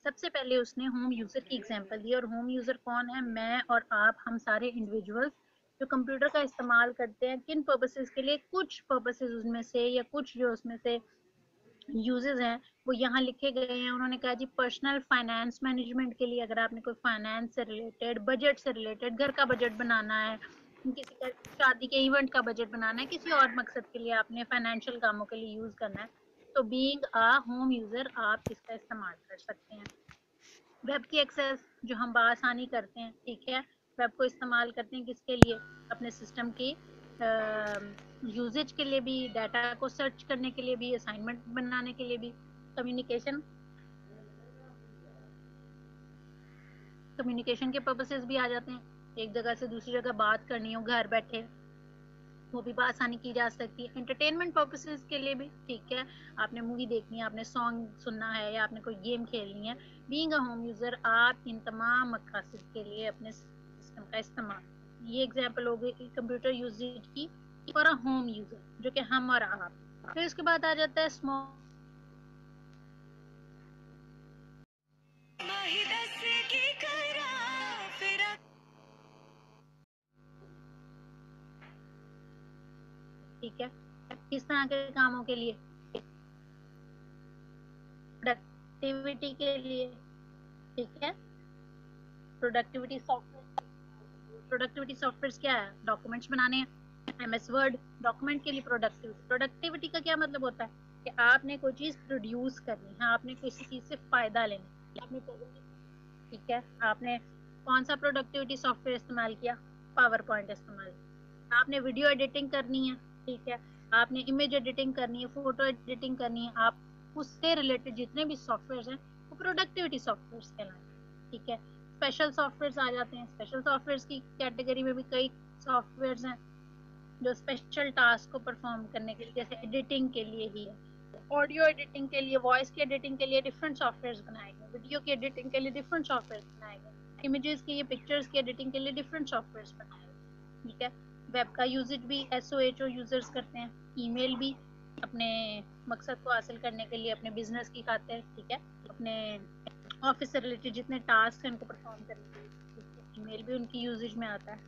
सबसे पहले उसने होम यूज़र की एग्जांपल दी, और होम यूज़र कौन है? मैं और आप, हम सारे इंडिविजुअल्स जो कंप्यूटर का इस्तेमाल करते हैं। किन पर्पसेस के लिए? कुछ पर्पसेस उसमें से, या कुछ जो उसमें से यूजेस हैं वो यहाँ लिखे गए हैं। उन्होंने कहा जी पर्सनल फाइनेंस मैनेजमेंट के लिए, अगर आपने कोई फाइनेंस से रिलेटेड, बजट से रिलेटेड, घर का बजट बनाना है, किसी का शादी के इवेंट का बजट बनाना है, किसी और मकसद के लिए आपने फाइनेंशियल कामों के लिए यूज करना है, तो बीइंग अ होम यूजर आप इसका इस्तेमाल कर सकते हैं। वेब की एक्सेस जो हम बआसानी करते हैं, ठीक है, वेब को इस्तेमाल करते हैं किसके लिए? अपने सिस्टम की यूजेज के लिए भी, डाटा को सर्च करने के लिए भी, असाइनमेंट बनाने के लिए भी, कम्युनिकेशन कम्युनिकेशन के पर्पसेस भी आ जाते हैं। एक जगह से दूसरी जगह बात करनी हो घर बैठे, वो भी आसानी की जा सकती है। एंटरटेनमेंट पर्पसेस के लिए भी, ठीक है, आपने मूवी देखनी है, आपने सॉन्ग सुनना है, या आपने कोई गेम खेलनी है, बीइंग अ होम यूजर आप इन तमाम मकसद के लिए अपने सिस्टम का इस्तेमाल। ये एग्जांपल हो गई कंप्यूटर यूजेज की फॉर अ होम यूजर, जो कि हम और आप। फिर उसके बाद आ जाता है स्मॉल, ठीक है, किस तरह के कामों के लिए? प्रोडक्टिविटी के लिए, ठीक है। प्रोडक्टिविटी सॉफ्टवेयर क्या है? डॉक्यूमेंट्स बनाने हैं, एमएस वर्ड डॉक्यूमेंट के लिए। प्रोडक्टिविटी का क्या मतलब होता है? कि आपने कोई चीज प्रोड्यूस करनी है, आपने किसी चीज से फायदा लेना है, आपने, ठीक है, आपने कौन सा प्रोडक्टिविटी सॉफ्टवेयर इस्तेमाल किया? पावर पॉइंट इस्तेमाल किया। आपने वीडियो एडिटिंग करनी है, ठीक है, आपने इमेज एडिटिंग करनी है, फोटो एडिटिंग करनी है, आप उससे रिलेटेड जितने भी सॉफ्टवेयर हैं वो प्रोडक्टिविटी सॉफ्टवेयर कहलाते हैं, ठीक है। स्पेशल सॉफ्टवेयर आ जाते हैं। स्पेशल सॉफ्टवेयर की कैटेगरी में भी कई सॉफ्टवेयर हैं जो स्पेशल टास्क को परफॉर्म करने के लिए, जैसे एडिटिंग के लिए ही है, ऑडियो एडिटिंग के लिए, वॉइस की एडिटिंग के लिए डिफरेंट सॉफ्टवेयर बनाए गए, वीडियो की एडिटिंग के लिए डिफरेंट सॉफ्टवेयर बनाए गए, इमेजेस की, पिक्चर्स की एडिटिंग के लिए डिफरेंट सॉफ्टवेयर बनाए गए, ठीक है। वेब का यूजेज भी एसओएचओ यूजर्स करते हैं। ईमेल भी अपने मकसद को हासिल करने के लिए, अपने बिजनेस की खातिर, ठीक है, अपने ऑफिस से रिलेटेड जितने टास्क हैं उनको परफॉर्म करने के लिए ईमेल भी उनकी यूजेज में आता है।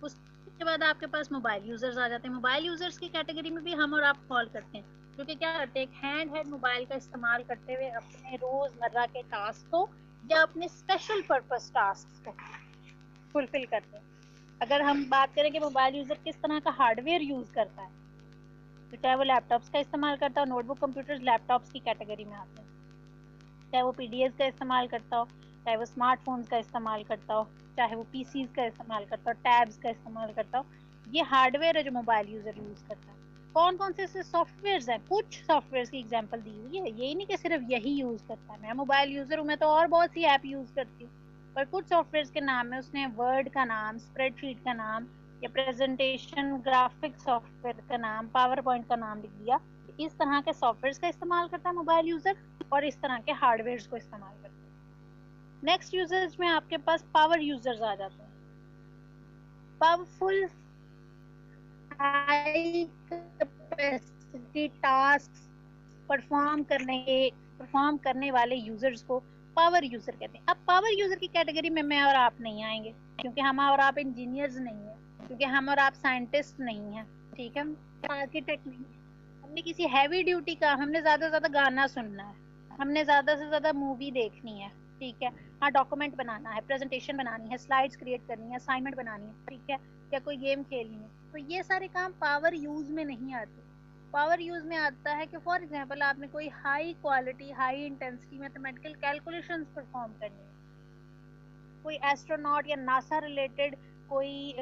उसके बाद आपके पास मोबाइल यूजर्स आ जाते हैं। मोबाइल यूजर्स की कैटेगरी में भी हम और आप फॉल करते हैं, जो कि क्या करते हैं? एक हैंड हेड मोबाइल का इस्तेमाल करते हुए अपने रोजमर्रा के टास्क को या अपने स्पेशल पर्पस टास्क को फुलफिल करते हैं। अगर हम बात करें कि मोबाइल यूजर किस तरह का हार्डवेयर यूज करता है, तो चाहे वो लैपटॉप्स का इस्तेमाल करता हो, नोटबुक कंप्यूटर्स लैपटॉप्स की कैटेगरी में आते हैं, चाहे वो पीडीएस का इस्तेमाल करता हो, चाहे वो स्मार्टफोन्स का इस्तेमाल करता हो, चाहे वो पीसीज का इस्तेमाल करता हो, टैब्स का इस्तेमाल करता हो, ये हार्डवेयर है जो मोबाइल यूजर यूज करता है। कौन कौन से सॉफ्टवेयर हैं? कुछ सॉफ्टवेयर की एग्जांपल दी हुई है, यही नहीं कि सिर्फ यही यूज करता है। मैं मोबाइल यूजर हूँ, मैं तो और बहुत सी ऐप यूज करती हूँ, पर कुछ सॉफ्टवेयर के नाम है, उसने वर्ड का नाम, स्प्रेडशीट का नाम, या प्रेजेंटेशन ग्राफिक सॉफ्टवेयर का नाम, पावर पॉइंट का नाम लिख दिया। इस तरह के सॉफ्टवेयर का इस्तेमाल करता है मोबाइल यूजर, और इस तरह के हार्डवेयर को इस्तेमाल करते हैं। नेक्स्ट यूजर्स में आपके पास पावर यूजर्स आ जाते हैं। Powerful high capacity task perform करने वाले यूजर्स को पावर यूजर कहते हैं। अब पावर यूजर की कैटेगरी में मैं और आप नहीं आएंगे, क्योंकि हम और आप इंजीनियर्स नहीं है, क्योंकि हम और आप साइंटिस्ट नहीं है, ठीक है, आर्किटेक्ट नहीं है। हमने किसी हैवी ड्यूटी का, हमने ज्यादा से ज्यादा गाना सुनना है, हमने ज्यादा से ज्यादा मूवी देखनी है, ठीक है, हाँ, डॉक्यूमेंट बनाना है, प्रेजेंटेशन बनानी है, स्लाइड्स क्रिएट करनी है, असाइनमेंट बनानी है, ठीक है, या कोई गेम खेलनी है, तो ये सारे काम पावर यूज में नहीं आते। पावर यूज में आता है कि फॉर एग्जांपल आपने कोई high quality, high intensity mathematical calculations perform करनी है, कोई एस्ट्रोनॉट या नासा रिलेटेड कोई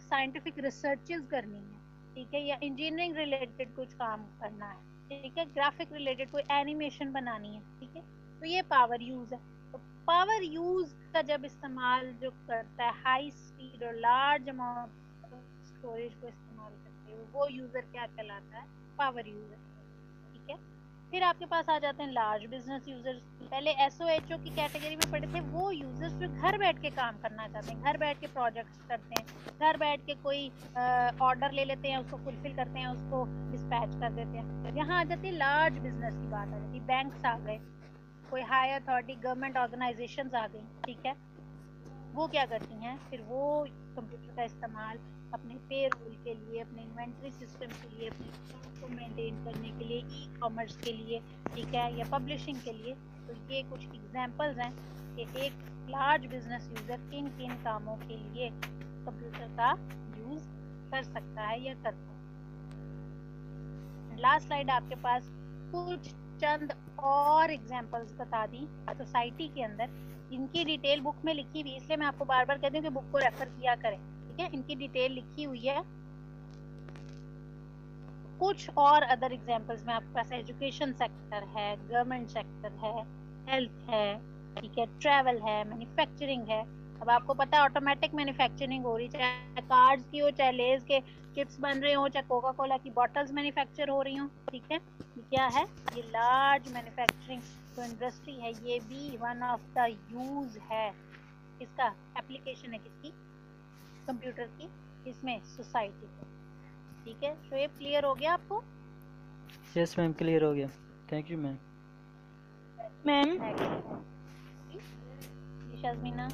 साइंटिफिक रिसर्चेस करनी है, ठीक है, या इंजीनियरिंग रिलेटेड कुछ काम करना है, ठीक है, ग्राफिक रिलेटेड कोई एनिमेशन बनानी है, ठीक है, तो ये पावर यूज है। तो पावर यूज का जब इस्तेमाल जो करता है हाई स्पीड और लार्ज अमाउंट स्टोरेज को इस्तेमाल करते हुए, वो यूजर क्या कहलाता है? पावर यूजर, ठीक है। फिर आपके पास आ जाते हैं लार्ज बिजनेस यूजर्स। पहले एसओएचओ की कैटेगरी में पड़े थे वो यूजर्स जो घर बैठ के काम करना चाहते हैं, घर बैठ के प्रोजेक्ट्स करते हैं, घर बैठ के कोई ऑर्डर ले लेते हैं, उसको फुलफिल करते हैं, उसको डिस्पैच कर देते हैं। यहाँ आ जाती है लार्ज बिजनेस की बात, आ जाती है बैंक्स आ गए, कोई हाई अथॉरिटी गवर्नमेंट ऑर्गेनाइजेशंस आ गई, ठीक है, वो क्या करती हैं, फिर वो कंप्यूटर का इस्तेमाल अपने पे रोल के लिए, अपने इन्वेंट्री सिस्टम के लिए, अपने स्टॉक को मेंटेन करने के लिए, ई कॉमर्स के लिए, ठीक है, या पब्लिशिंग के लिए। तो ये कुछ एग्जांपल्स हैं कि एक लार्ज बिजनेस यूजर किन किन कामों के लिए कंप्यूटर का यूज कर सकता है या करता है। लास्ट स्लाइड आपके पास कुछ चंद और एग्जांपल्स बता दी सोसाइटी के अंदर। इनकी डिटेल बुक में लिखी हुई, इसलिए मैं आपको बार बार कहती हूँ कि बुक को रेफर किया करें, ठीक है, इनकी डिटेल लिखी हुई है। कुछ और अदर एग्जांपल्स में आपके पास एजुकेशन सेक्टर है, गवर्नमेंट सेक्टर है, हेल्थ है, ठीक है, ट्रैवल है, मैन्युफैक्चरिंग है। अब आपको पता है ऑटोमेटिक मैन्युफैक्चरिंग हो रही, चाहे कार्ड्स की हो, चाहे लेज के चिप्स बन रहे हो, चाहे कोका कोला की बॉटल्स मैन्युफैक्चर हो रही हो, ठीक है। ये क्या है, ये लार्ज मैन्युफैक्चरिंग जो इंडस्ट्री है, ये भी वन ऑफ द यूज है, इसका एप्लीकेशन है किसकी, कंप्यूटर की, इसमें सोसाइटी को, ठीक है। शोएब क्लियर हो गया आपको? यस मैम, क्लियर हो गया, thank you ma'am. Ma'am Sharmina,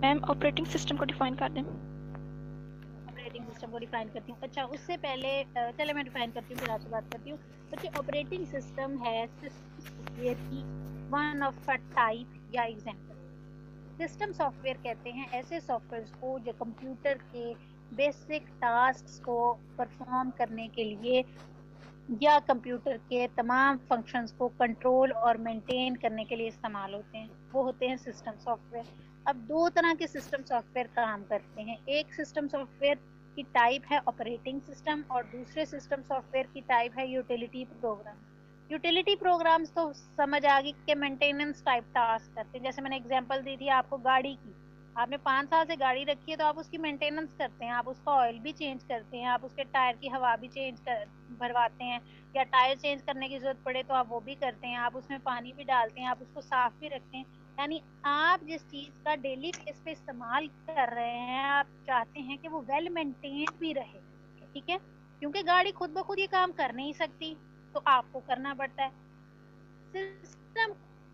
ma'am operating system को डिफाइन कर दें। ऑपरेटिंग सिस्टम को डिफाइन करती हूँ। अच्छा, उससे पहले चले मैं डिफाइन करती हूँ, फिर आपसे बात करती हूँ। बच्चे, ऑपरेटिंग सिस्टम है सॉफ्टवेयर की वन ऑफ अ टाइप या एग्जांपल। सिस्टम सॉफ्टवेयर कहते हैं ऐसे सॉफ्टवेयर को जो कंप्यूटर के बेसिक टास्क्स को परफॉर्म करने के लिए या कंप्यूटर के तमाम फंक्शंस को कंट्रोल और मेंटेन करने के लिए इस्तेमाल होते हैं, वो होते हैं सिस्टम सॉफ्टवेयर। अब दो तरह के सिस्टम सॉफ्टवेयर काम करते हैं। एक सिस्टम सॉफ्टवेयर की टाइप है ऑपरेटिंग सिस्टम और दूसरे सिस्टम सॉफ्टवेयर की टाइप है यूटिलिटी प्रोग्राम। यूटिलिटी प्रोग्राम्स तो समझ आ गई कि मेंटेनेंस टाइप टास्क करते हैं। जैसे मैंने एग्जांपल दी थी आपको गाड़ी की, आपने 5 साल से गाड़ी रखी है तो आप उसकी मेंटेनेंस करते हैं, आप उसका ऑयल भी चेंज करते हैं, आप उसके टायर की हवा भी चेंज कर भरवाते हैं, या टायर चेंज करने की जरूरत पड़े तो आप वो भी करते हैं, आप उसमें पानी भी डालते हैं, आप उसको साफ भी रखते हैं। यानी आप जिस चीज का डेली बेस पे इस्तेमाल कर रहे हैं, आप चाहते हैं कि वो वेल मेंटेन्ड भी रहे, ठीक है, क्योंकि गाड़ी खुद ब खुद ये काम कर नहीं सकती, तो आपको करना पड़ता है। सिस्टम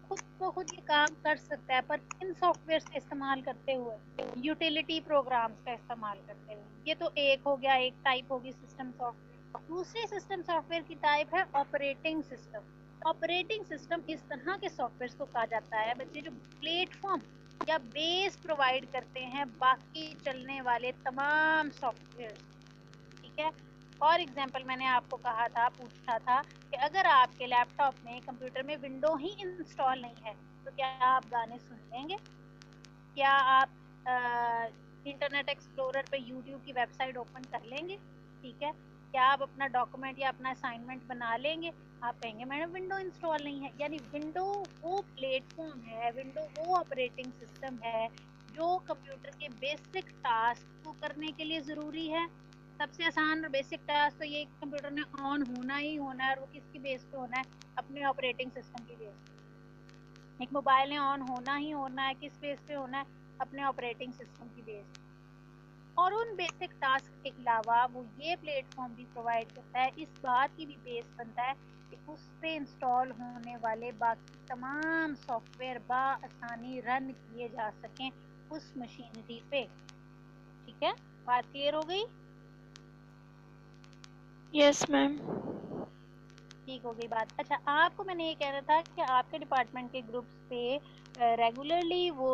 खुद ब खुद ये काम कर सकता है, पर इन सॉफ्टवेयर का इस्तेमाल करते हुए, यूटिलिटी प्रोग्राम्स का इस्तेमाल करते हुए। ये तो एक हो गया, एक टाइप होगी सिस्टम सॉफ्टवेयर। दूसरी सिस्टम सॉफ्टवेयर की टाइप है ऑपरेटिंग सिस्टम। ऑपरेटिंग सिस्टम इस तरह के सॉफ्टवेयर को कहा जाता है बच्चे जो प्लेटफॉर्म या बेस प्रोवाइड करते हैं बाकी चलने वाले तमाम सॉफ्टवेयर, ठीक है। फॉर एग्जाम्पल मैंने आपको कहा था, पूछा था कि अगर आपके लैपटॉप में, कंप्यूटर में विंडो ही इंस्टॉल नहीं है तो क्या आप गाने सुन लेंगे? क्या आप इंटरनेट एक्सप्लोरर पे यूट्यूब की वेबसाइट ओपन कर लेंगे? ठीक है। क्या आप अपना डॉक्यूमेंट या अपना असाइनमेंट बना लेंगे? आप कहेंगे मैडम विंडो इंस्टॉल नहीं है। यानी विंडो वो प्लेटफॉर्म है, विंडो वो ऑपरेटिंग सिस्टम है जो कंप्यूटर के बेसिक टास्क को करने के लिए ज़रूरी है। सबसे आसान और बेसिक टास्क तो ये कंप्यूटर ने ऑन होना ही होना है, और वो किसकी बेस पे होना है? अपने ऑपरेटिंग सिस्टम की बेस पे। एक मोबाइल ने ऑन होना ही होना है, किस बेस पे होना है? अपने ऑपरेटिंग सिस्टम की बेस पे। और उन बेसिक टास्क के अलावा वो ये प्लेटफॉर्म भी प्रोवाइड करता है, इस बात की भी बेस बनता है कि उस पे इंस्टॉल होने वाले बाकी तमाम सॉफ्टवेयर आसानी रन किए जा सकें उस मशीनरी पे, ठीक है। बात क्लियर हो गई? Yes ma'am. ठीक हो गई बात। अच्छा, आपको मैंने ये कहना था कि आपके डिपार्टमेंट के ग्रुप्स पे रेगुलरली वो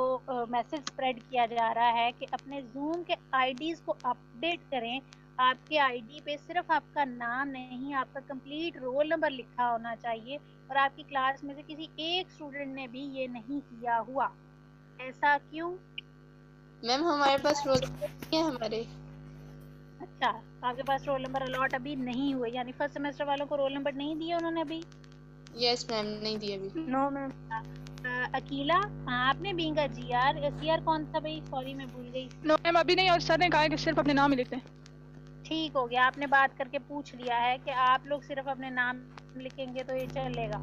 मैसेज स्प्रेड किया जा रहा है कि अपने जूम के आईडीज को अपडेट करें। आपके आईडी पे सिर्फ आपका नाम नहीं, आपका कंप्लीट रोल नंबर लिखा होना चाहिए, और आपकी क्लास में से किसी एक स्टूडेंट ने भी ये नहीं किया हुआ। ऐसा क्यों? मैम हमारे पास रोल नहीं है हमारे। अच्छा, आपके पास रोल नंबर अलॉट अभी नहीं हुए, यानी फर्स्ट सेमेस्टर वालों को रोल नंबर नहीं दिया उन्होंने अभी? यस मैम, नहीं दिए अभी। No ma'am. अकीला, आपने बीइंग अ जीआर, सीआर कौन था भाई? सॉरी मैं भूल गई। नो मैम अभी नहीं, और सर ने कहा है कि सिर्फ अपने नाम ही लिखते हैं। ठीक हो गया, आपने बात करके पूछ लिया है कि आप लोग सिर्फ अपने नाम लिखेंगे तो ये चलेगा।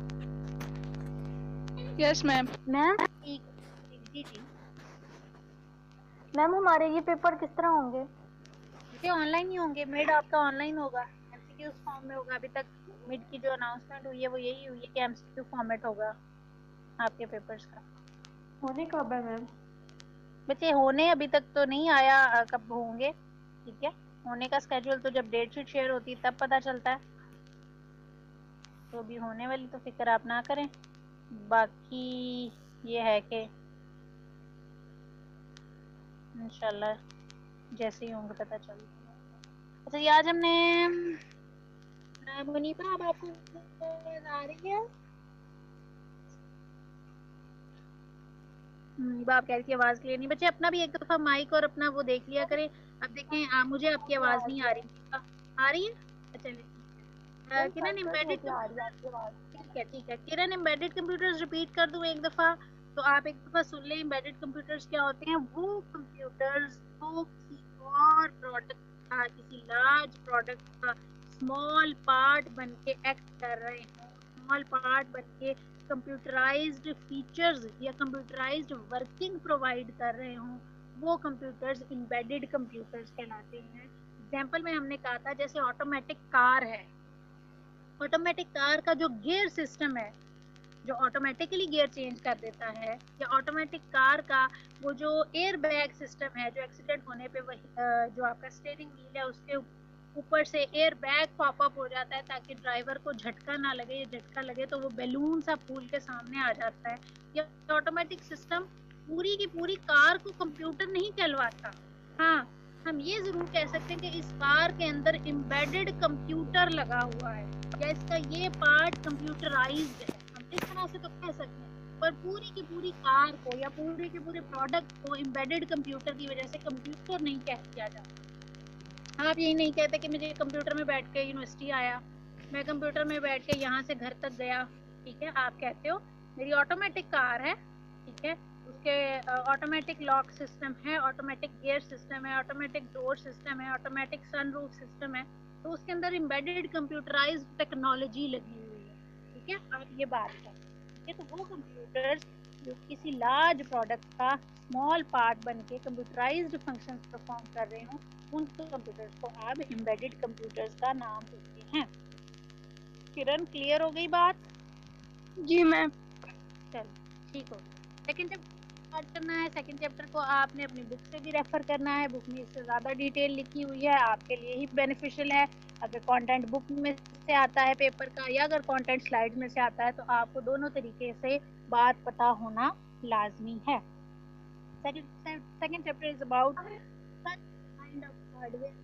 Yes ma'am. मैम ठीक, जी जी। मैम हमारे ये पेपर किस तरह होंगे? ये ऑनलाइन ही होंगे, मिड आपका ऑनलाइन होगा, एमसीक्यू फॉर्म में होगा। अभी तक मिड की जो अनाउंसमेंट हुई है वो यही हुई है कि एमसीक्यू फॉर्मेट होगा आपके पेपर्स का। होने कब है मैम? बच्चे होने अभी तक तो नहीं आया, कब होंगे, ठीक है। होने का स्केड्यूल तो जब डेट शीट शेयर होती है तब पता चलता है। तो अभी होने वाली तो फिक्र आप ना करें। बाकी ये है कि इंशाल्लाह जैसे ही होंगे पता चल जाएगा। अच्छा, ये आज हमने मुनीबा, अब आपको आ रही है? बाप कह रही थी आवाज क्लियर नहीं। बच्चे अपना भी एक दफा माइक और अपना वो देख लिया करें। अब देखें मुझे आपकी आवाज नहीं आ रही। आ रही है? चलिए। किरण एम्बेडेड ठीक है। किरण एम्बेडेड कंप्यूटर्स रिपीट कर दूं एक दफा, तो आप एक दफा सुन लें। एम्बेडेड कंप्यूटर्स क्या होते हैं? वो कंप्यूटर्स जो किसी और प्रोडक्ट का, किसी लार्ज प्रोडक्ट का स्मॉल पार्ट बन के एक्ट कर रहे हों, स्मॉल पार्ट बन के कंप्यूटराइज्ड फीचर्स या कंप्यूटराइज्ड वर्किंग प्रोवाइड कर रहे हों, वो कंप्यूटर्स एम्बेडेड कंप्यूटर्स कहलाते हैं। एग्जाम्पल में हमने कहा था जैसे ऑटोमेटिक कार है। ऑटोमेटिक कार का जो गियर सिस्टम है, जो ऑटोमेटिकली गियर चेंज कर देता है, या ऑटोमेटिक कार का वो जो एयर बैग सिस्टम है, जो एक्सीडेंट होने पे वही जो आपका स्टीयरिंग व्हील है उसके ऊपर से एयर बैग पॉपअप हो जाता है ताकि ड्राइवर को झटका ना लगे, या झटका लगे तो वो बैलून सा फूल के सामने आ जाता है। या ऑटोमेटिक सिस्टम पूरी की पूरी कार को कंप्यूटर नहीं कहलवाता। हाँ, हम ये जरूर कह सकते हैं कि इस कार के अंदर एम्बेडेड कंप्यूटर लगा हुआ है, या इसका ये पार्ट कंप्यूटराइज्ड है। हम इस तरह से तो कह सकते हैं, पर पूरी की पूरी कार को या पूरे के पूरे प्रोडक्ट को एम्बेडेड कंप्यूटर की वजह से कंप्यूटर नहीं कह दिया जाता। आप यही नहीं कहते कि मुझे कंप्यूटर में बैठ के यूनिवर्सिटी आया, मैं कंप्यूटर में बैठ के यहाँ से घर तक गया, ठीक है। आप कहते हो मेरी ऑटोमेटिक कार है, ठीक है, उसके ऑटोमेटिक लॉक सिस्टम है, ऑटोमेटिक गियर सिस्टम है, ऑटोमेटिक डोर सिस्टम है, ऑटोमेटिक सनरूफ सिस्टम है, तो उसके अंदर एम्बेडेड कंप्यूटराइज्ड टेक्नोलॉजी लगी हुई है, ठीक है। आप ये बात करें, ठीक है। तो वो कंप्यूटर्स जो किसी लार्ज प्रोडक्ट का स्मॉल पार्ट बन के कंप्यूटराइज्ड फंक्शंस परफॉर्म कर रहे हो, उन कंप्यूटर्स को आप एम्बेडेड कंप्यूटर्स का नाम देते हैं। किरण, क्लियर हो गई बात? जी मैम। चलो ठीक हो गया। सेकंड चैप्टर स्टार्ट करना है। सेकंड चैप्टर को आपने अपनी बुक से भी रेफर करना है। बुक में इससे ज़्यादा डिटेल लिखी हुई है, आपके लिए ही बेनिफिशियल है। अगर कंटेंट बुक में से आता है पेपर का, या अगर कंटेंट स्लाइड में से आता है, तो आपको दोनों तरीके से बात पता होना लाजमी है। Second chapter is about kind of hardware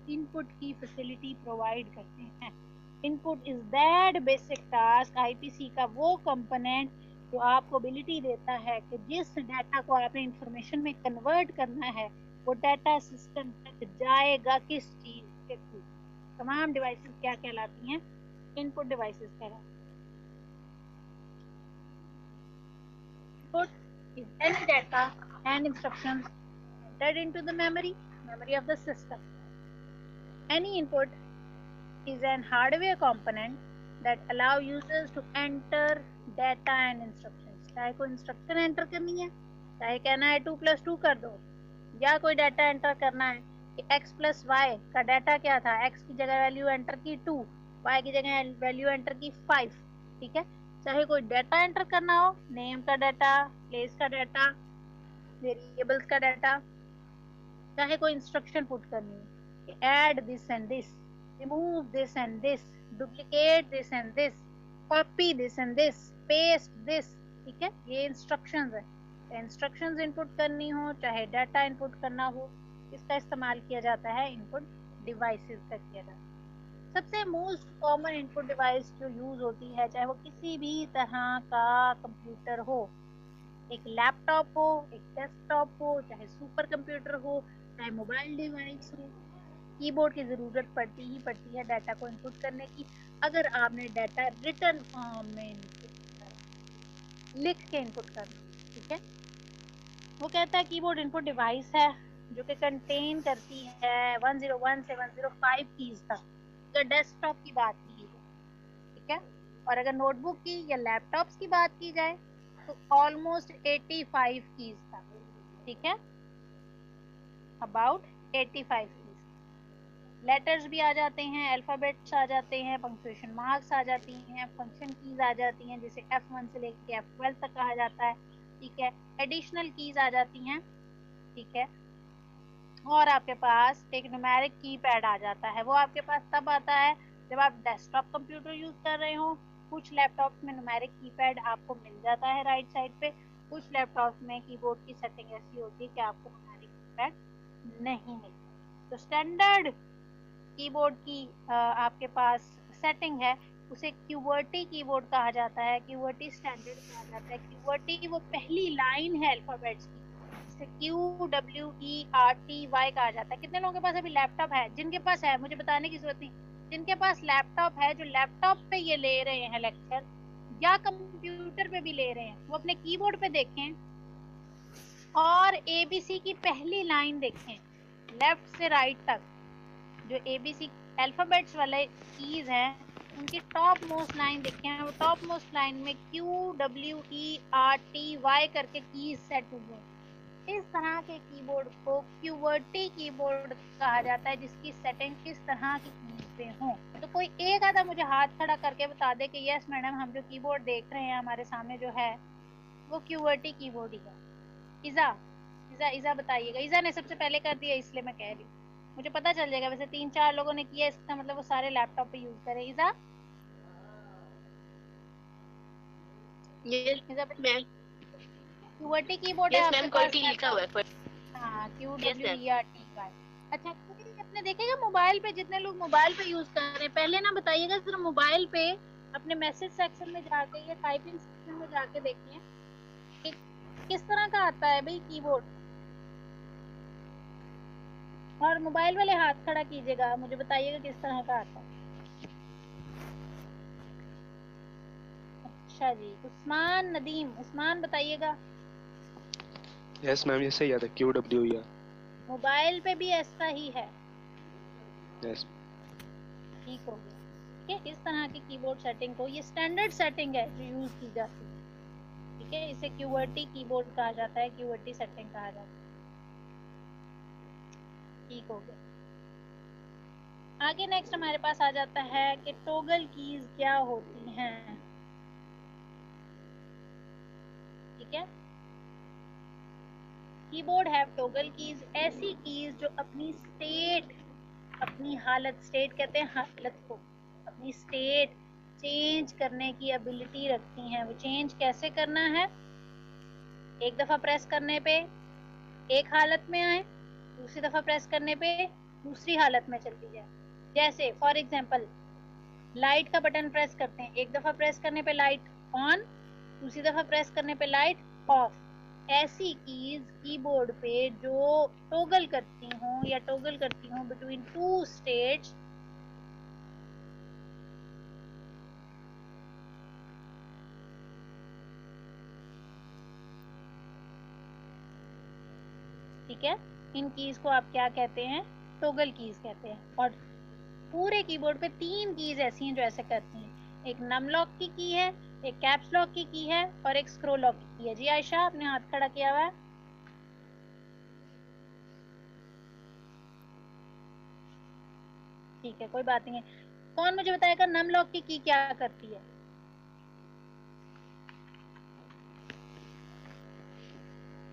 input की फैसिलिटी प्रोवाइड करते हैं। Input is that basic task, IPC का वो कंपोनेंट जो आपको एबिलिटी देता है कि जिस डाटा को आपने इंफॉर्मेशन में कन्वर्ट करना है, वो डाटा सिस्टम तक जाएगा किस चीज के थ्रू। तमाम डिवाइसेस क्या कहलाती हैं? इनपुट डिवाइसेस कहलाती हैं। Input is any data and instructions entered into the memory of the system. Any input is an hardware component that allow users to enter data and instructions. चाहे कोई instruction enter करनी है, चाहे कहना है 2+2 कर दो, या कोई डाटा एंटर करना है कि x+y का डाटा क्या था, x की जगह वैल्यू एंटर की 2, y की जगह वैल्यू एंटर की 5, ठीक है। चाहे कोई डाटा एंटर करना हो, नेम का डाटा, प्लेस का डाटा, वेरिएबल्स का डाटा, चाहे कोई इंस्ट्रक्शन पुट करनी हो कि add this and this, remove this and this, duplicate this and this, copy this and this, paste this, ठीक है। ये इंस्ट्रक्शंस है। इंस्ट्रक्शंस इनपुट करनी हो, चाहे डाटा इनपुट करना हो, इसका इस्तेमाल किया जाता है इनपुट डिवाइसेस का किया जाता है। सबसे मोस्ट कॉमन इनपुट डिवाइस जो यूज होती है, चाहे वो किसी भी तरह का कंप्यूटर हो, एक लैपटॉप हो, एक डेस्कटॉप हो, चाहे सुपर कंप्यूटर हो, चाहे मोबाइल डिवाइस हो, कीबोर्ड की ज़रूरत पड़ती है डाटा को इनपुट करने की। अगर आपने डाटा रिटन फॉर्म में लिख के इनपुट करना, ठीक है। वो कहता है कीबोर्ड इनपुट डिवाइस है जो कि कंटेन करती है 101 से 105 कीज तक, अगर डेस्कटॉप की बात की है, ठीक है। और अगर नोटबुक की या लैपटॉप्स की बात की जाए तो ऑलमोस्ट 85 कीज तक, ठीक है, अबाउट 85 कीज। लेटर्स भी आ जाते हैं, अल्फ़ाबेट्स आ जाते हैं, पंक्चुएशन मार्क्स आ जाती हैं, फंक्शन कीज आ जाती हैं जिसे F1 से लेके F12 तक कहा जाता है, ठीक है। एडिशनल कीज आ जाती हैं, ठीक है। और आपके पास एक न्यूमेरिक कीपैड आ जाता है। वो आपके पास तब आता है जब आप डेस्कटॉप कंप्यूटर यूज कर रहे हो। कुछ लैपटॉप्स में न्यूमेरिक कीपैड आपको मिल जाता है राइट साइड पे, कुछ लैपटॉप्स में कीबोर्ड की सेटिंग ऐसी होती है कि आपको न्यूमेरिक कीपैड नहीं मिलता। तो स्टैंडर्ड कीबोर्ड की आपके पास सेटिंग है, उसे QWERTY कीबोर्ड कहा जाता है, QWERTY स्टैंडर्ड कहा जाता है। QWERTY वो पहली लाइन है अल्फाबेट्स की, जिसे QWERTY कहा जाता है। कितने लोगों के पास अभी लैपटॉप है? जिनके पास है मुझे बताने की जरूरत नहीं, जिनके पास लैपटॉप है, जो लैपटॉप पे ये ले रहे हैं लेक्चर या कंप्यूटर पे भी ले रहे हैं, वो अपने कीबोर्ड पे देखें और ABC की पहली लाइन देखें लेफ्ट से राइट तक। जो ABC अल्फाबेट्स वाले कीज हैं उनकी टॉप मोस्ट लाइन देखें, वो टॉप मोस्ट लाइन में QWERTY करके कीज सेट हुए हैं। इस तरह के कीबोर्ड को QWERTY कीबोर्ड कहा जाता है, जिसकी सेटिंग इस तरह की कीज पे हो। तो कोई एक आधा मुझे हाथ खड़ा करके बता दे कि यस मैडम, हम जो कीबोर्ड देख रहे हैं हमारे सामने जो है वो QWERTY कीबोर्ड ही है। इज़ा बताइएगा। इज़ा ने सबसे पहले कर दिया इसलिए मैं कह रही हूँ, मुझे पता चल जाएगा। वैसे 3-4 लोगों ने किया, इसका मतलब वो सारे लैपटॉप पे यूज करें। इज़ा QWERTY कीबोर्ड है आपके पास? लिखा हुआ है। हाँ, QWERTY। अच्छा, आपने देखेगा मोबाइल पे, जितने लोग मोबाइल पे यूज कर रहे हैं, पहले ना बताइएगा सिर्फ मोबाइल पे अपने मैसेज सेक्शन में जाके या टाइपिंग सेक्शन में जाके देखिए कि किस तरह का आता है भाई कीबोर्ड। और मोबाइल वाले हाथ खड़ा कीजिएगा, मुझे बताइएगा किस तरह का आता है। अच्छा जी, उस्मान नदीम, उस्मान बताइएगा। यस मैम, ये सही आता है, QWER। मोबाइल पे भी ऐसा ही है? यस, ठीक हो गया। ठीक है, इस तरह की कीबोर्ड सेटिंग को, ये स्टैंडर्ड सेटिंग है जो यूज की जाती है, ठीक है। इसे QWERTY कीबोर्ड कहा जाता है, QWERTY सेटिंग कहा जाता है। ठीक हो गया। आगे नेक्स्ट हमारे पास आ जाता है कि टॉगल कीज क्या होती हैं, ठीक है। कीबोर्ड हैव टॉगल कीज, ऐसी कीज जो अपनी स्टेट, अपनी हालत, स्टेट कहते हैं हालत को, अपनी स्टेट चेंज करने की एबिलिटी रखती हैं। वो चेंज कैसे करना है? एक दफा प्रेस करने पे एक हालत में आए, दूसरी दफा प्रेस करने पे दूसरी हालत में चली जाए। जैसे फॉर एग्जांपल लाइट का बटन प्रेस करते हैं, एक दफा प्रेस करने पे लाइट ऑन, दूसरी दफा प्रेस करने पे लाइट ऑफ। ऐसी कीज कीबोर्ड पे जो टॉगल करती हूँ या टॉगल करती हूँ बिटवीन टू स्टेट्स, ठीक है, इन कीज को आप क्या कहते हैं? टॉगल कीज कहते हैं। और पूरे कीबोर्ड पे 3 कीज ऐसी हैं जो ऐसे करती हैं। एक नम लॉक की है, एक कैप्स लॉक की है और एक स्क्रोल लॉक की है। जी आयशा, आपने हाथ खड़ा किया हुआ है। ठीक है, कोई बात नहीं है। कौन मुझे बताएगा नम लॉक की क्या करती है?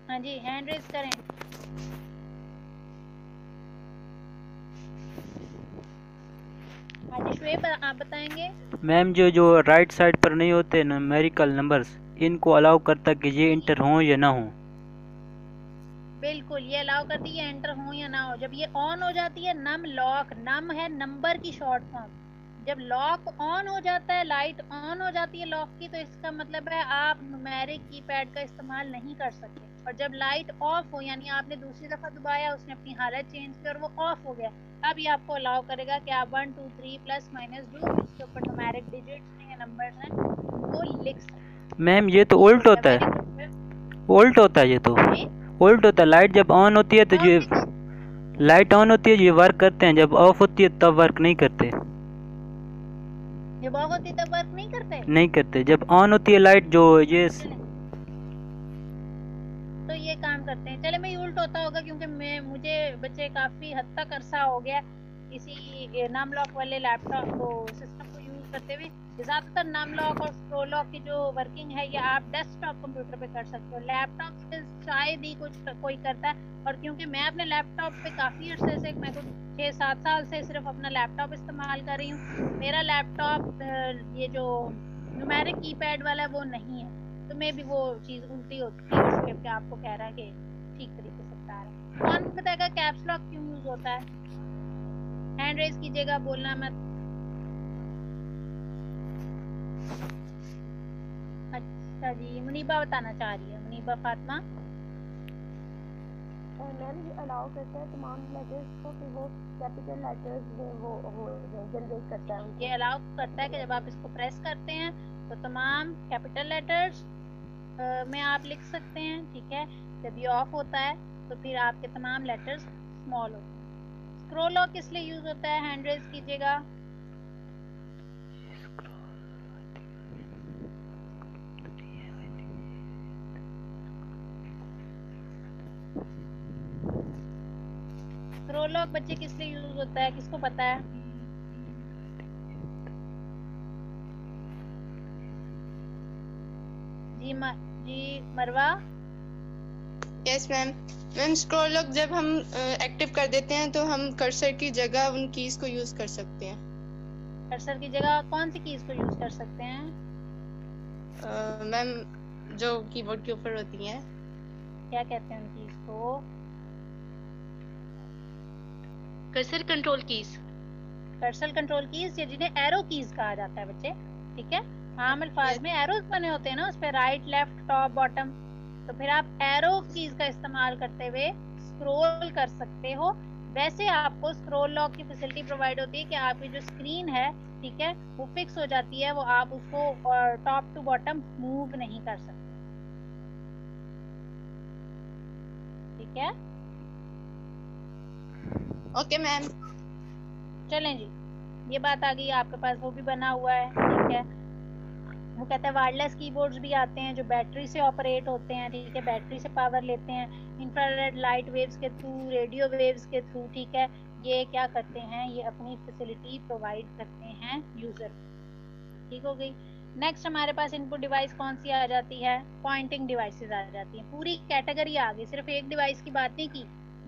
हाँ जी, हैंड रेज करें। हाँ जी शुएब, आप बताएंगे। मैम, जो राइट साइड पर नहीं होते न्यूमेरिकल नंबर्स, इनको अलाउ करता कि ये इंटर हो या ना हो? बिल्कुल, ये अलाउ करती है एंटर हो या ना हो। जब ये ऑन हो जाती है, नम लॉक, नम है नंबर की शॉर्ट फॉर्म। जब लॉक ऑन हो जाता है, लाइट ऑन हो जाती है लॉक की, तो इसका मतलब है आप न्यूमेरिक कीपैड का इस्तेमाल नहीं कर सकते। और जब लाइट ऑफ हो, यानी आपने दूसरी दफा दबाया, उसने अपनी हालत चेंज की और वो ऑफ हो गया, अब ये आपको अलाउ करेगा कि आप 1 2 3 प्लस माइनस जो भी उसके ऊपर न्यूमेरिक डिजिट्स हैं या नंबर्स हैं वो लिख सकते। मैम, ये तो उल्ट होता है, उल्ट होता है, ये तो उल्ट होता है। लाइट जब ऑन होती है तो ये लाइट ऑन होती है, ये वर्क करते हैं, जब ऑफ होती है तब वर्क नहीं करते। जब ऑफ होती है तब वर्क नहीं करते? नहीं करते। जब ऑन होती है लाइट, जो ये तो ये काम करते हैं। चले, मैं उल्ट होता होगा क्योंकि मुझे बच्चे काफी हद तक अरसा हो गया इसी नम लॉक वाले लैपटॉप को सिस्टम को यूज करते हुए ज़्यादातर नम लॉक और स्क्रोल लॉक की जो वर्किंग है ये आप डेस्कटॉप कंप्यूटर पे कर सकते हो। लैपटॉप से शायद ही कुछ कोई करता है, और क्योंकि मैं अपने लैपटॉप पे काफ़ी अरसे से, मैं कुछ 6-7 साल से सिर्फ अपना लैपटॉप इस्तेमाल कर रही हूँ। मेरा लैपटॉप ये जो न्यूमेरिक कीपैड वाला है वो नहीं है, तो मे भी वो चीज़ उल्टी होती है, उसके आपको कह रहा है कि ठीक तरीके से बता रहा है। कौन बताएगा कैप्स लॉक क्यों यूज होता है? हैंड रेज कीजिएगा, बोलना मत। अच्छा जी, मुनीबा बताना चाह रही है, मुनीबा फातिमा। मैम ये अलाउ करता है तमाम लेटर्स को कि वो कैपिटल लेटर्स में वो हो जनरेट करता है उनको। ये अलाउ करता है कि जब आप इसको प्रेस करते हैं तो तमाम कैपिटल लेटर्स में आप लिख सकते हैं, ठीक है। जब ये ऑफ होता है तो फिर आपके तमाम लेटर्स स्मॉल होते हैं। स्क्रॉल लॉक किस लिए यूज होता है? हैंड रेज कीजिएगा। स्क्रॉल लॉक बच्चे किस लिए यूज होता है, किसको पता है? जी मरवा। Yes ma'am. Ma'am scroll lock जब हम एक्टिव कर देते हैं तो हम कर्सर की जगह उन कीज को यूज कर सकते हैं। कर्सर की जगह कौन सी कीज को यूज कर सकते हैं? मैम जो कीबोर्ड के ऊपर होती हैं। क्या कहते हैं उन कीज को? Cursor control keys. Cursor control keys, या जिन्हें एरो कीज कहा जाता है बच्चे, ठीक है। आम अल्फाज में एरोज बने होते हैं ना, उस पर राइट लेफ्ट टॉप बॉटम, तो फिर आप एरो कीज का इस्तेमाल करते हुए स्क्रॉल कर सकते हो। वैसे आपको स्क्रॉल लॉक की फैसिलिटी प्रोवाइड होती है कि आपकी जो स्क्रीन है, ठीक है, वो फिक्स हो जाती है, वो आप उसको टॉप टू बॉटम मूव नहीं कर सकते, ठीक है। Okay ma'am. चलें जी, ये बात आ गई आपके पास, वो भी बना हुआ है, ठीक है। वो कहता है वायरलेस कीबोर्ड्स भी आते हैं जो बैटरी से ऑपरेट होते हैं, ठीक है, बैटरी से पावर लेते हैं इंफ्रारेड लाइट वेव्स के थ्रू, रेडियो वेव्स के थ्रू, ठीक है। ये क्या करते हैं, ये अपनी फैसिलिटी प्रोवाइड करते हैं यूजर, ठीक हो गई। नेक्स्ट हमारे पास इनपुट डिवाइस कौन सी आ जाती है? पॉइंटिंग डिवाइसेस आ जाती हैं। पूरी कैटेगरी आ गई, सिर्फ एक डिवाइस की बात नहीं की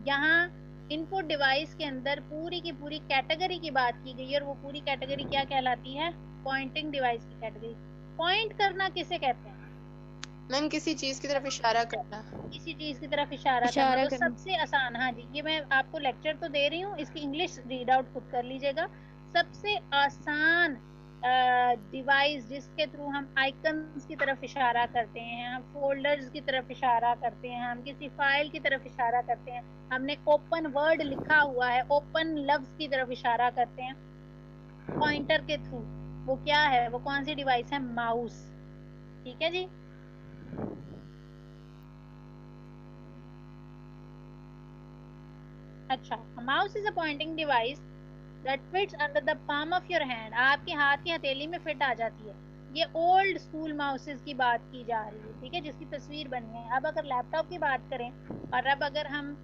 यहाँ। इनपुट डिवाइस के अंदर पूरी की पूरी कैटेगरी की बात की गई है, और वो पूरी कैटेगरी क्या कहलाती है? पॉइंटिंग डिवाइस की कैटेगरी। पॉइंट करना किसे कहते हैं? मैम किसी चीज की तरफ इशारा करना। किसी चीज की तरफ इशारा करना। तो सबसे आसान, हाँ जी, ये मैं आपको लेक्चर तो दे रही हूँ, इसकी इंग्लिश रीड आउट खुद कर लीजिएगा। सबसे आसान डिवाइस जिसके थ्रू हम आइकन्स की तरफ इशारा करते हैं, हम फोल्डर्स की तरफ इशारा करते हैं, हम किसी फाइल की तरफ इशारा करते हैं, हमने ओपन वर्ड लिखा हुआ है, ओपन लफ्ज की तरफ इशारा करते हैं पॉइंटर के थ्रू, वो क्या है, वो कौन सी डिवाइस है? माउस, ठीक है जी। अच्छा, mouse is a pointing device that fits under the palm of your hand. आपके हाथ की हथेली में फिट आ जाती है। ये ओल्ड स्कूल माउसेस की बात की जा रही है, ठीक है, जिसकी तस्वीर बनी है। अब अगर लैपटॉप की बात करें और अब अगर हम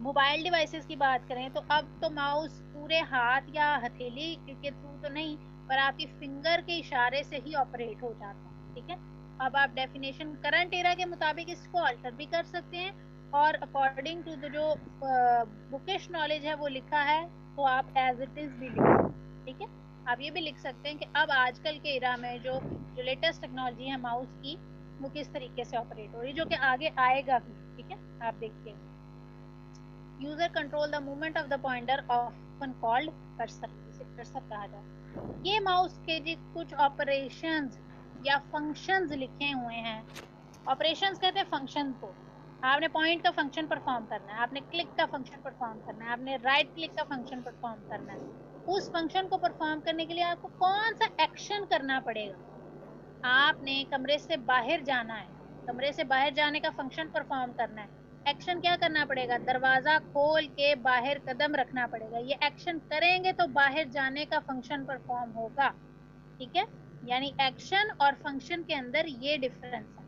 मोबाइल डिवाइसेस की बात करें, तो अब तो माउस पूरे हाथ या हथेली के थ्रू तो नहीं, पर आपकी फिंगर के इशारे से ही ऑपरेट हो जाता है, ठीक है। अब आप डेफिनेशन करंट एरा के मुताबिक इसको अल्टर भी कर सकते हैं, और अकॉर्डिंग टू जो बुकिश नॉलेज है वो लिखा है, तो आप एज इट इज भी लिख सकते हैं, ठीक है। आप ये भी लिख सकते हैं कि अब आजकल के एरा में जो लेटेस्ट टेक्नोलॉजी है माउस की, वो किस तरीके से ऑपरेट हो रही है, जो कि आगे आएगा भी, ठीक है। आप देखिए, user control the movement of the pointer often called cursor, इसे कर्सर कहा जाता है। ये माउस के जी कुछ ऑपरेशंस या फंक्शंस लिखे हुए हैं। ऑपरेशंस कहते हैं फंक्शन को। आपने पॉइंट का फंक्शन परफॉर्म करना है, आपने क्लिक का फंक्शन परफॉर्म करना है, आपने राइट क्लिक का फंक्शन परफॉर्म करना है। उस फंक्शन को परफॉर्म करने के लिए आपको कौन सा एक्शन करना पड़ेगा? आपने कमरे से बाहर जाना है, कमरे से बाहर जाने का फंक्शन परफॉर्म करना है। एक्शन क्या करना पड़ेगा? दरवाजा खोल के बाहर कदम रखना पड़ेगा। ये एक्शन करेंगे तो बाहर जाने का फंक्शन परफॉर्म होगा, ठीक है। यानी एक्शन और फंक्शन के अंदर ये डिफरेंस है,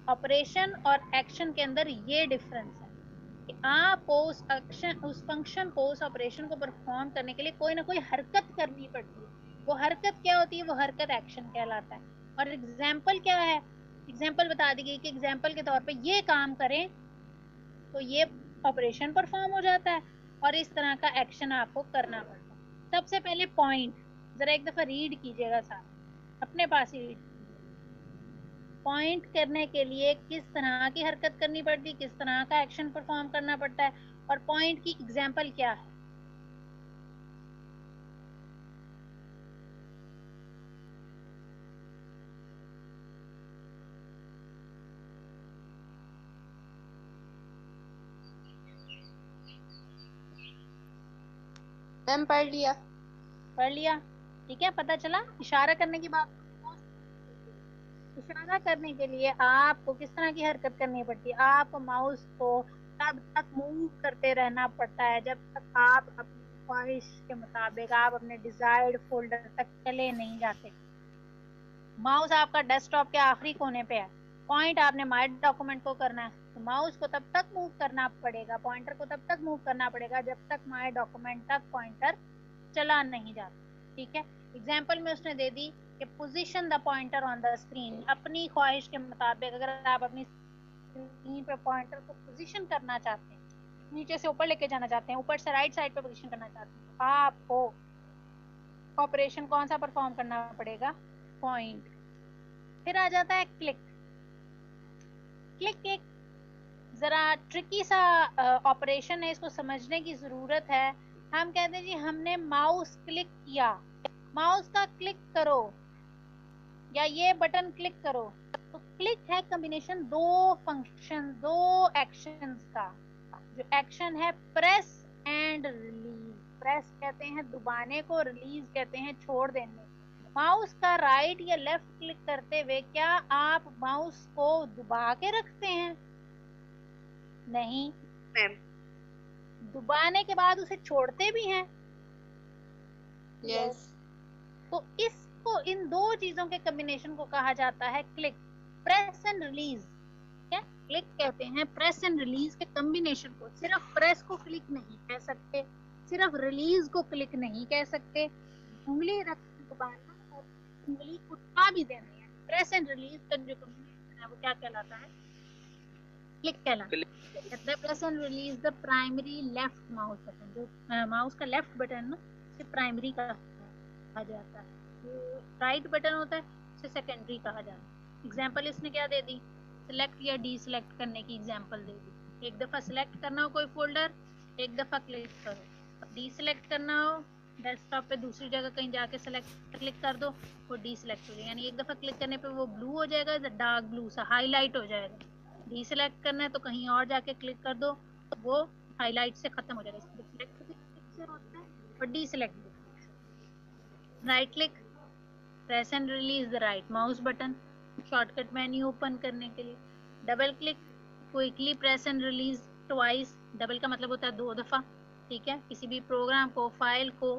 ऑपरेशन और एक्शन के अंदर ये डिफरेंस है। कि आपको उस फंक्शन को, उस ऑपरेशन को परफॉर्म करने के लिए कोई ना कोई हरकत करनी पड़ती है। वो हरकत क्या होती है? वो हरकत एक्शन कहलाता है। और एग्जाम्पल क्या है? एग्जाम्पल बता दी गई कि एग्जाम्पल के तौर पे ये काम करें तो ये ऑपरेशन परफॉर्म हो जाता है और इस तरह का एक्शन आपको करना पड़ता है। सबसे पहले पॉइंट जरा एक दफा रीड कीजिएगा साहब, अपने पास ही रीड। पॉइंट करने के लिए किस तरह की हरकत करनी पड़ती है, किस तरह का एक्शन परफॉर्म करना पड़ता है, और पॉइंट की एग्जाम्पल क्या है? मैम पढ़ लिया। पढ़ लिया? ठीक है, पता चला इशारा करने की बात। इशारा करने के लिए आपको किस तरह की हरकत करनी पड़ती है? आपको माउस को तब तक मूव करते रहना पड़ता है जब तक आप अपनी ख्वाहिश के मुताबिक आप अपने डिजायर्ड फोल्डर तक चले नहीं जाते। माउस आपका डेस्कटॉप के आखिरी कोने पे है, पॉइंट आपने माय डॉक्यूमेंट को करना है, तो माउस को तब तक मूव करना पड़ेगा, पॉइंटर को तब तक मूव करना पड़ेगा जब तक माय डॉक्यूमेंट तक पॉइंटर चला नहीं जाता। ठीक है, एग्जाम्पल में उसने दे दी कि position the pointer on the screen. अपनी ख्वाहिश के मुताबिक अगर आप अपनी स्क्रीन पे पॉइंटर को पोजीशन करना चाहते हैं, नीचे से ऊपर लेके जाना चाहते हैं, ऊपर से राइट साइड पे पोजीशन करना चाहते हैं, तो आपको ऑपरेशन कौन सा परफॉर्म करना पड़ेगा? पॉइंट। फिर आ जाता है क्लिक। क्लिक एक जरा ट्रिकी सा ऑपरेशन है, इसको समझने की जरूरत है। हम कहते हैं जी हमने माउस क्लिक किया, माउस का क्लिक करो या ये बटन क्लिक करो, तो क्लिक है कॉम्बिनेशन दो फंक्शन, दो एक्शंस का। जो एक्शन है प्रेस एंड रिलीज। प्रेस कहते हैं दबाने को, रिलीज कहते हैं छोड़ देने। माउस का राइट या लेफ्ट क्लिक करते हुए क्या आप माउस को दबा के रखते हैं? नहीं मैम। दबाने के बाद उसे छोड़ते भी हैं। यस। तो इसको, इन दो चीजों के कॉम्बिनेशन को कहा जाता है क्लिक। Press and release. क्या क्लिक कहते हैं प्रेस एंड रिलीज के कॉम्बिनेशन को। सिर्फ प्रेस को क्लिक नहीं कह सकते, सिर्फ रिलीज को क्लिक नहीं कह सकते। उंगली रख दबाना और उंगली उठा भी देना है। प्रेस एंड रिलीज का जो कॉम्बिनेशन है वो क्या कहलाता है? क्लिक कहलाता है। Press and release the primary left mouse button. जो माउस का लेफ्ट बटन ना, उसे प्राइमरी कहा जाता है। जो राइट बटन होता है उसे सेकेंडरी कहा जाता है। एग्जाम्पल इसने क्या दे दी? सिलेक्ट या डी सिलेक्ट करने की एग्जाम्पल दे दी। एक दफा सिलेक्ट करना हो कोई फोल्डर, एक दफा क्लिक करो। डी सिलेक्ट करना हो डेस्कटॉप पे दूसरी जगह कहीं जाके सिलेक्ट क्लिक कर दो, वो डी सिलेक्ट हो जाएगा। यानी एक दफा क्लिक करने पे वो ब्लू हो जाएगा, डार्क ब्लू सा हाईलाइट हो जाएगा। डी सिलेक्ट करना है तो कहीं और जाके क्लिक कर दो, वो हाईलाइट से खत्म हो जाएगा। सिलेक्ट से होता है और D select. Right click, press and release the right mouse button shortcut menu open करने के लिए। Double click, quickly press and release twice. Double का मतलब होता है दो दफा। ठीक है, किसी भी प्रोग्राम को, फाइल को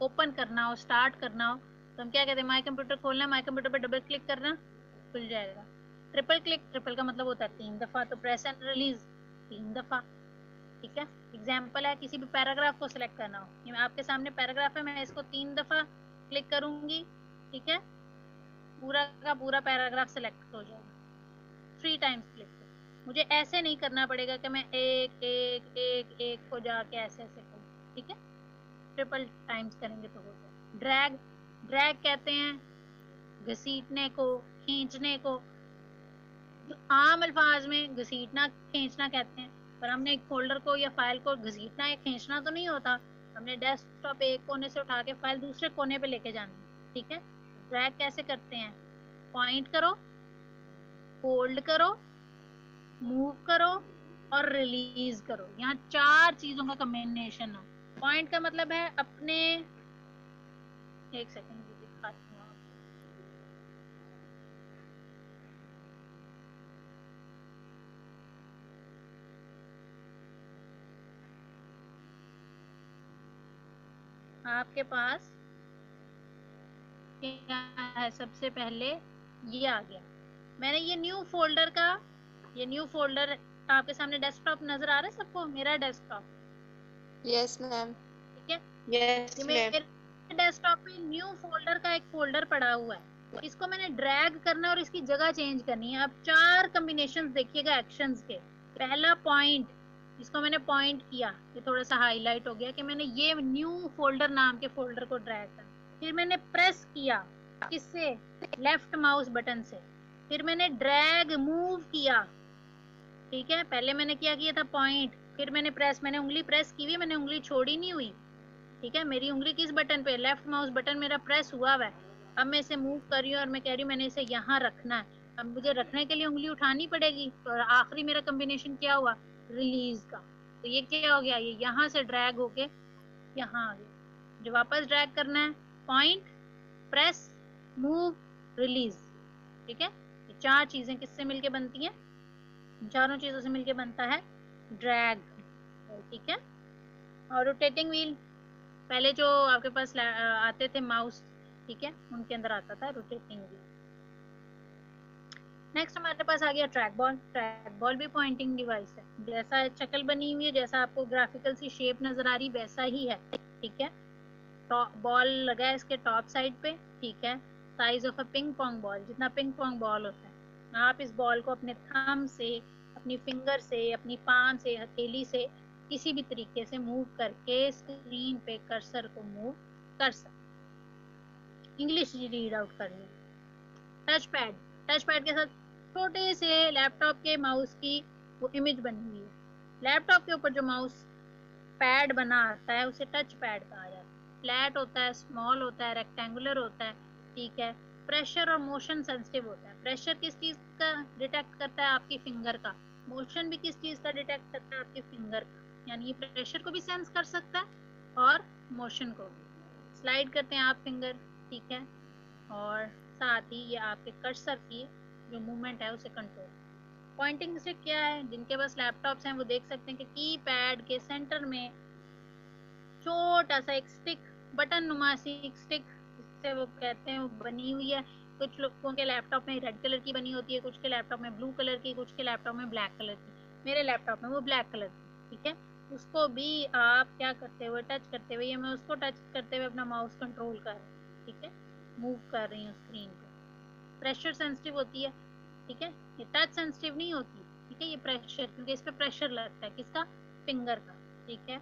ओपन करना हो, स्टार्ट करना हो, तो हम क्या कहते हैं? माई कंप्यूटर खोलना है, माई कंप्यूटर पर डबल क्लिक करना, खुल जाएगा। ट्रिपल क्लिक, ट्रिपल का मतलब होता है तीन दफा, तो प्रेस एंड रिलीज तीन दफा। ठीक है, एग्जाम्पल है किसी भी पैराग्राफ को सिलेक्ट करना हो, आपके सामने पैराग्राफ है, मैं इसको तीन दफा क्लिक करूंगी, ठीक है, पूरा का पूरा पैराग्राफ सिलेक्ट हो जाएगा। 3 टाइम्स क्लिक। मुझे ऐसे नहीं करना पड़ेगा कि मैं एक एक एक एक को जाके ऐसे ऐसे करूँ। ठीक है, ट्रिपल टाइम्स करेंगे तो हो जाएगा। ड्रैग, ड्रैग कहते हैं घसीटने को, खींचने को। तो आम अल्फाज में घसीटना, खींचना कहते हैं, पर हमने एक फोल्डर को या फाइल को घसीटना या खींचना तो नहीं होता। हमने डेस्कटॉप एक कोने से उठा के फाइल दूसरे कोने पे लेके जानी है। ठीक है, ड्रैग कैसे करते हैं? पॉइंट करो, होल्ड करो, मूव करो और रिलीज करो। यहाँ 4 चीजों का कॉम्बिनेशन है। पॉइंट का मतलब है अपने, एक सेकंड दिखाती हूँ आपके पास क्या है। सबसे पहले ये आ गया, मैंने ये न्यू फोल्डर का, ये न्यू फोल्डर आपके सामने डेस्कटॉप नजर आ रहा है सबको? मेरा डेस्कटॉप, यस मैम। ठीक है? यस ये मैम। मेरे डेस्कटॉप पे न्यू फोल्डर का एक फोल्डर पड़ा हुआ है, इसको मैंने ड्रैग करना है और इसकी जगह चेंज करनी है। अब 4 कॉम्बिनेशंस देखिएगा एक्शंस के। पहला पॉइंट, इसको मैंने पॉइंट किया, ये थोड़ा सा हाईलाइट हो गया कि मैंने ये न्यू फोल्डर नाम के फोल्डर को ड्रैग करना। फिर मैंने प्रेस किया, किससे? लेफ्ट माउस बटन से। फिर मैंने ड्रैग मूव किया, ठीक है? पहले मैंने क्या किया था? पॉइंट, फिर मैंने प्रेस, मैंने उंगली प्रेस की हुई, मैंने उंगली छोड़ी नहीं हुई, ठीक है? मेरी उंगली किस बटन पे? लेफ्ट माउस बटन मेरा प्रेस हुआ है। अब मैं इसे मूव कर रही हूँ और मैं कह रही हूँ मैंने इसे यहाँ रखना है। अब मुझे रखने के लिए उंगली उठानी पड़ेगी, और आखिरी मेरा कॉम्बिनेशन क्या हुआ? रिलीज का। तो ये क्या हो गया? ये यहाँ से ड्रैग होके यहाँ आ गया। जो वापस ड्रैग करना है, पॉइंट, प्रेस, मूव, रिलीज, ठीक है? ये 4 चीजें किससे मिलके बनती हैं? चारों चीजों से मिलके बनता है ड्रैग, ठीक है? और रोटेटिंग व्हील, पहले जो आपके पास आते थे माउस, ठीक है, उनके अंदर आता था रोटेटिंग व्हील। नेक्स्ट हमारे पास आ गया ट्रैक बॉल। ट्रैक बॉल भी पॉइंटिंग डिवाइस है, जैसा शक्ल बनी हुई है, जैसा आपको ग्राफिकल सी शेप नजर आ रही वैसा ही है, ठीक है? बॉल लगा है इसके टॉप साइड पे, ठीक है? Size of a ping pong ball, जितना पिंग पोंग बॉल होता है। आप इस बॉल को अपने थंब से, अपनी फिंगर से, अपनी पाम से, हथेली से, किसी भी तरीके से मूव करके स्क्रीन पे कर्सर को मूव कर सकते। इंग्लिश रीड आउट करनी। टच पैड, टच पैड के साथ छोटे से लैपटॉप के माउस की वो इमेज बनी हुई है। लैपटॉप के ऊपर जो माउस पैड बना आता है उसे टच पैड कहा जाता है। फ्लैट होता है, स्मॉल होता है, रेक्टेंगुलर होता है, ठीक है? प्रेशर और मोशन सेंसिटिव होता है। प्रेशर किस चीज का डिटेक्ट करता है? आपकी फिंगर का। मोशन भी किस चीज का डिटेक्ट करता है? आपकी फिंगर का। यानी ये प्रेशर को भी सेंस कर सकता है और मोशन को भी। स्लाइड करते हैं आप फिंगर, ठीक है? और साथ ही ये आपके कर्सर की जो मूवमेंट है उसे कंट्रोल। पॉइंटिंग स्टिक क्या है? जिनके पास लैपटॉप्स हैं वो देख सकते हैं कि कीपैड के सेंटर में छोटा सा एक स्टिक, बटन नुमा सी एक स्टिक, जिससे वो कहते हैं वो बनी हुई है। कुछ लोगों के लैपटॉप में रेड कलर की बनी होती है, कुछ के लैपटॉप में ब्लू कलर की, कुछ के लैपटॉप में ब्लैक कलर की। मेरे लैपटॉप में वो ब्लैक कलर की, ठीक है? उसको भी आप क्या करते हुए? टच करते हुए, ये मैं उसको टच करते हुए अपना माउस कंट्रोल कर रही हूँ, ठीक है? मूव कर रही हूँ स्क्रीन पे। प्रेशर सेंसिटिव होती है, ठीक है? ये टच सेंसिटिव नहीं होती, ठीक है? ये प्रेशर, क्योंकि इस पे प्रेशर लगता है, किसका? फिंगर का, ठीक है?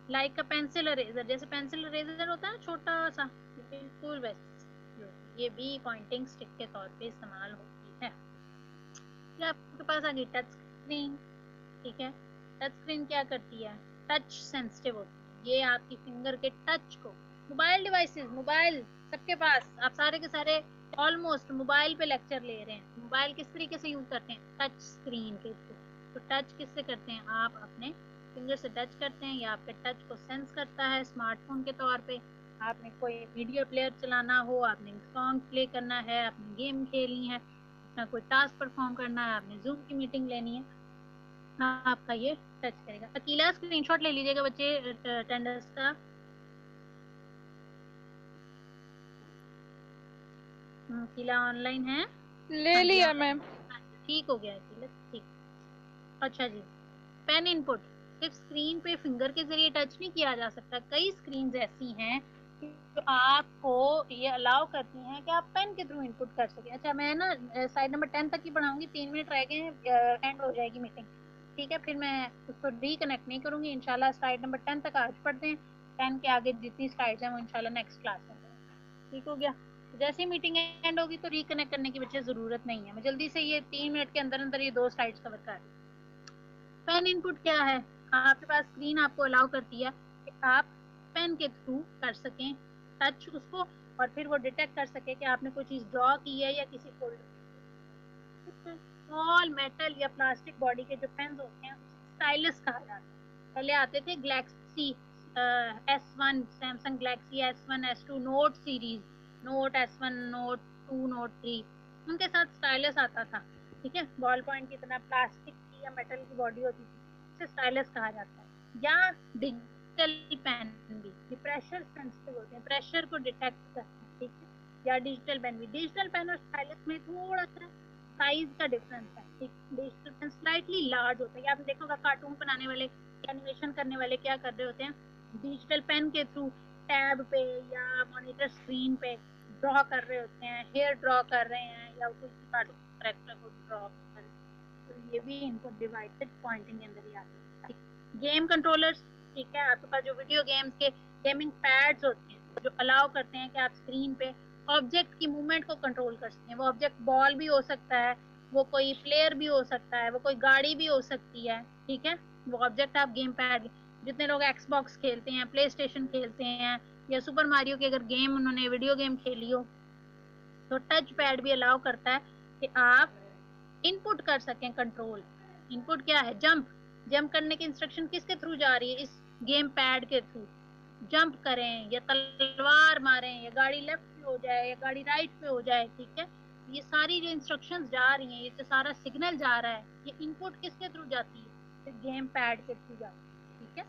लाइक अ पेंसिल अरेजर, जैसे पेंसिल अरेजर होता है छोटा सा, बिल्कुल वैसे ये भी पॉइंटिंग स्टिक के तौर पे इस्तेमाल होती है। फिर आपके पास आ गई टच स्क्रीन, ठीक है? टच स्क्रीन क्या करती है? टच सेंसिटिव होती है। ये आपकी फिंगर के टच को, मोबाइल डिवाइसेस, मोबाइल सबके पास, आप सारे के सारे ऑलमोस्ट मोबाइल पे लेक्चर ले रहे हैं। मोबाइल किस तरीके से यूज करते हैं? टच स्क्रीन के थ्रू। तो टच किससे करते हैं? आप अपने फिंगर से टच करते हैं, या आपके टच को सेंस करता है स्मार्टफोन के तौर पे। आपने कोई मीडिया प्लेयर चलाना हो, आपने सॉन्ग प्ले करना है, आपने गेम खेलनी है, अपना कोई टास्क परफॉर्म करना है, आपने जूम की मीटिंग लेनी है, आपका ये टच करेगा। अकेला स्क्रीनशॉट ले लीजिएगा बच्चे अटेंडेंस का। अकेला ऑनलाइन है? ले लिया मैम। ठीक हो गया अकेला, ठीक। अच्छा जी, पेन इनपुट सिर्फ स्क्रीन पे फिंगर के जरिए टच नहीं किया जा सकता। कई स्क्रीन्स ऐसी हैं जो आपको ये अलाउ करती हैं कि आप पेन के थ्रू इनपुट कर सकें। अच्छा, मैं ना स्लाइड नंबर 10 तक ही पढ़ाऊंगी, 3 मिनट रह गए हैं, एंड हो जाएगी मीटिंग, ठीक है? फिर मैं उसको रिकनेक्ट नहीं करूंगी इंशाल्लाह। स्लाइड नंबर 10 तक आज पढ़ते हैं, 10 के आगे जितनी स्लाइड्स हैं वो इंशाल्लाह नेक्स्ट क्लास में, ठीक हो गया? जैसे ही मीटिंग एंड होगी तो रिकनेक्ट करने की वजह जरूरत नहीं है, मैं जल्दी से ये 3 मिनट के अंदर अंदर ये 2 स्लाइड्स कवर कर रही हूँ। पेन इनपुट क्या है? आपके पास स्क्रीन आपको अलाउ करती है कि आप पेन के थ्रू कर सकें टच उसको, और फिर वो डिटेक्ट कर सके कि आपने कोई चीज ड्रॉ की है या किसी फोल्डर। स्मॉल मेटल या प्लास्टिक बॉडी के जो पेन होते हैं स्टाइलस कहा जाता है। पहले आते थे Galaxy S1, Samsung Galaxy S1, S2, note series, note S1, note 2, note 3, उनके साथ स्टाइलस आता था, ठीक है? बॉल पॉइंट की तरह प्लास्टिक की या मेटल की बॉडी होती थी, उसे स्टाइलस कहा जाता है। या डिजिटल पेन भी, ये प्रेशर सेंसिटिव होते हैं, प्रेशर को डिटेक्ट करते हैं, ठीक है? या डिजिटल पेन भी। डिजिटल पेन और स्टाइलस में थोड़ा सा साइज का डिफरेंस है। डिजिटल पेन स्लाइटली लार्ज होता है। आपने देखा होगा कार्टून बनाने वाले, एनिमेशन करने वाले क्या कर रहे होते हैं, डिजिटल पेन के थ्रू टैब पे या मॉनिटर स्क्रीन पे ड्रॉ कर रहे होते हैं, हेयर ड्रॉ कर रहे हैं या कोई कार्टून कैरेक्टर को ड्रॉ कर रहे हैं। तो ये भी इनपुट डिवाइसेस पॉइंटिंग के अंदर ही आता है। गेम कंट्रोलर्स, ठीक है, आपके पास जो वीडियो गेम्स के गेमिंग पैड्स होते हैं जो अलाउ करते हैं कि आप स्क्रीन पे ऑब्जेक्ट की मूवमेंट को कंट्रोल कर सकते हैं। वो ऑब्जेक्ट बॉल भी हो सकता है, वो कोई प्लेयर भी हो सकता है, वो कोई गाड़ी भी हो सकती है, ठीक है। वो ऑब्जेक्ट आप गेम पैड, जितने लोग एक्सबॉक्स खेलते हैं, प्ले स्टेशन खेलते हैं या सुपर मारियो की अगर गेम उन्होंने वीडियो गेम खेली हो तो टच पैड भी अलाउ करता है कि आप इनपुट कर सकें कंट्रोल। इनपुट क्या है, जंप करने की इंस्ट्रक्शन किसके थ्रू जा रही है, इस गेम पैड के थ्रू। जंप करें या तलवार मारें या गाड़ी लेफ्ट पे हो जाए या गाड़ी राइट पे हो जाए, ठीक है। ये सारी जो इंस्ट्रक्शंस जा रही हैं, ये जो सारा सिग्नल जा रहा है, ये इनपुट किसके थ्रू जाती है, गेम पैड के थ्रू जाती है, ठीक है।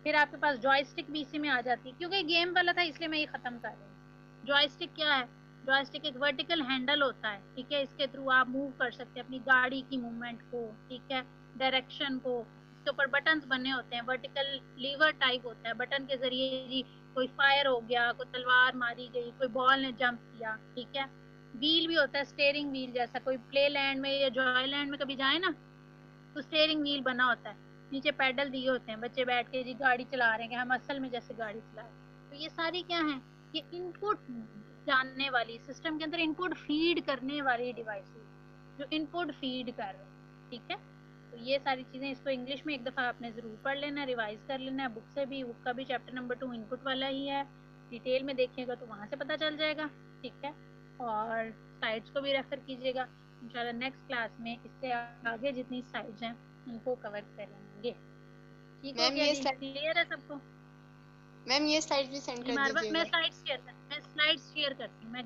फिर आपके पास जॉयस्टिक भी इसी में आ जाती है, क्योंकि गेम वाला था इसलिए मैं ये खत्म कर रही हूँ। जॉयस्टिक क्या है, जॉयस्टिक एक वर्टिकल हैंडल होता है, ठीक है। इसके थ्रू आप मूव कर सकते हैं अपनी गाड़ी की मूवमेंट को, ठीक है, डायरेक्शन को। इसके ऊपर बटन्स बने होते हैं, वर्टिकल लीवर टाइप होता है, बटन के जरिए जी कोई फायर हो गया, कोई तलवार मारी गई, कोई बॉल ने जंप किया, ठीक है। व्हील भी होता है, स्टीयरिंग व्हील जैसा, कोई प्ले लैंड में या जॉय लैंड में कभी जाए ना तो स्टीयरिंग व्हील बना होता है, नीचे पैडल दिए होते हैं, बच्चे बैठ के जी गाड़ी चला रहे हैं कि हम असल में जैसे गाड़ी चला रहे हैं। तो ये सारी क्या है, ये इनपुट जानने वाली, सिस्टम के अंदर इनपुट फीड करने वाली डिवाइसेस जो इनपुट फीड कर रहे हैं, ठीक है। तो ये सारी चीज़ें, इसको इंग्लिश में एक दफ़ा आपने ज़रूर पढ़ लेना, रिवाइज कर लेना है बुक से भी। बुक का भी चैप्टर नंबर 2 इनपुट वाला ही है, डिटेल में देखिएगा तो वहाँ से पता चल जाएगा, ठीक है। और स्लाइड्स को भी रेफर कीजिएगा। इंशाल्लाह नेक्स्ट क्लास में इससे आगे जितनी स्लाइड्स हैं उनको कवर करेंगे, ठीक है। मैम ये क्लियर है सबको? मैम ये स्लाइड भी सेंड कर मैं दीजिएगा। स्लाइड्स शेयर करती हूँ, मैं